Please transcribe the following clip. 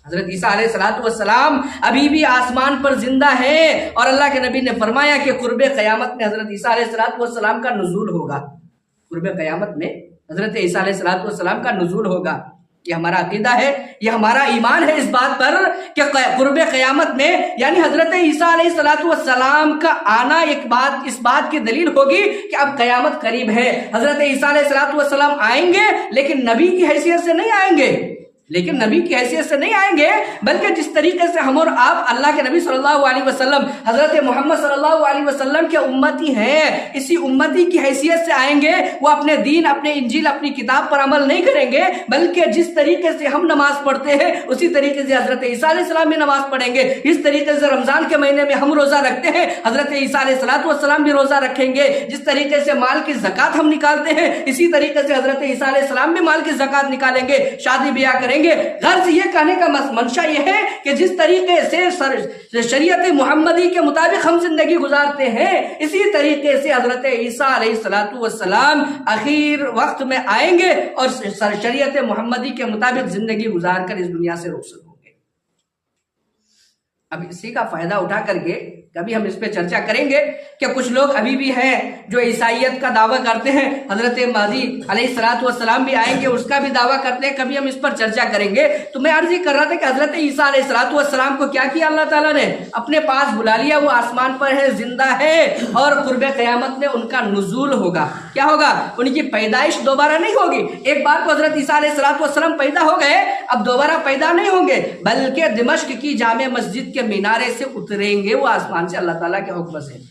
حضرت عیسیٰ علیہ السلام ابھی بھی آسمان پر زندہ ہے، اور اللہ کے نبی نے فرمایا کہ قرب قیامت میں حضرت عیسیٰ علیہ السلام کا نزول ہوگا۔ قرب قیامت میں حضرت عیسیٰ علیہ السلام کا نزول ہوگا۔ یہ ہمارا عقیدہ ہے، یہ ہمارا ایمان ہے اس بات پر کہ قرب قیامت میں یعنی حضرت عیسیٰ علیہ السلام کا آنا اس بات کی دلیل ہوگی کہ اب قیامت قریب ہے۔ حضرت عیسیٰ علیہ السلام آئیں گے، لیکن نبی کی حیثیت سے نہیں آئیں گے، بلکہ جس طریقے سے ہم اور آپ اللہ کے نبی صلی اللہ علیہ وسلم حضرت محمد صلی اللہ علیہ وسلم کے امتی ہیں، اسی امتی کی حیثیت سے آئیں گے۔ وہ اپنے دین، اپنے انجیل، اپنی کتاب پر عمل نہیں کریں گے، بلکہ جس طریقے سے ہم نماز پڑھتے ہیں اسی طریقے سے حضرت عیسیٰ علیہ السلام بھی نماز پڑھیں گے۔ اس طریقے سے رمضان کے مہینے میں ہم روزہ رکھتے ہیں، حضرت عیسیٰ علیہ السلام بھی روزہ رکھیں گے۔ جس طریقے سے مال کی زکوٰۃ ہم نکالتے ہیں، اسی طریقے سے حضرت عیسیٰ علیہ السلام بھی مال کی زکوٰۃ نکالیں گے، شادی بیاہ کریں گے۔ غرض یہ کہنے کا منشا یہ ہے کہ جس طریقے سے شریعت محمدی کے مطابق ہم زندگی گزارتے ہیں، اسی طریقے سے حضرت عیسیٰ علیہ السلام اخیر وقت میں آئیں گے اور شریعت محمدی کے مطابق زندگی گزار کر اس دنیا سے رخصت ہوں گے۔ اب اسی کا فائدہ اٹھا کر کے کبھی ہم اس پہ چرچا کریں گے کہ کچھ لوگ ابھی بھی ہیں جو عیسائیت کا دعویٰ کرتے ہیں، حضرت مہدی علیہ السلام بھی آئیں گے، اس کا بھی دعویٰ کرتے ہیں، کبھی ہم اس پر چرچا کریں گے۔ تو میں عرض یہ کر رہا تھا کہ حضرت عیسیٰ علیہ السلام کو کیا کیا اللہ تعالیٰ نے؟ اپنے پاس بلا لیا، وہ آسمان پر ہے، زندہ ہے، اور قرب قیامت میں ان کا نزول ہوگا۔ کیا ہوگا؟ ان کی پیدائش دوبارہ نہیں ہوگی۔ ایک بار تو حضرت عیسیٰ علیہ السلام پیدا ہو گئے، اب دوبارہ پیدا نہیں ہوں گے، بلکہ دمشق کی جامع مسجد کے مینارے سے اتریں گے وہ آسمان سے اللہ تعالیٰ کے حکم سے۔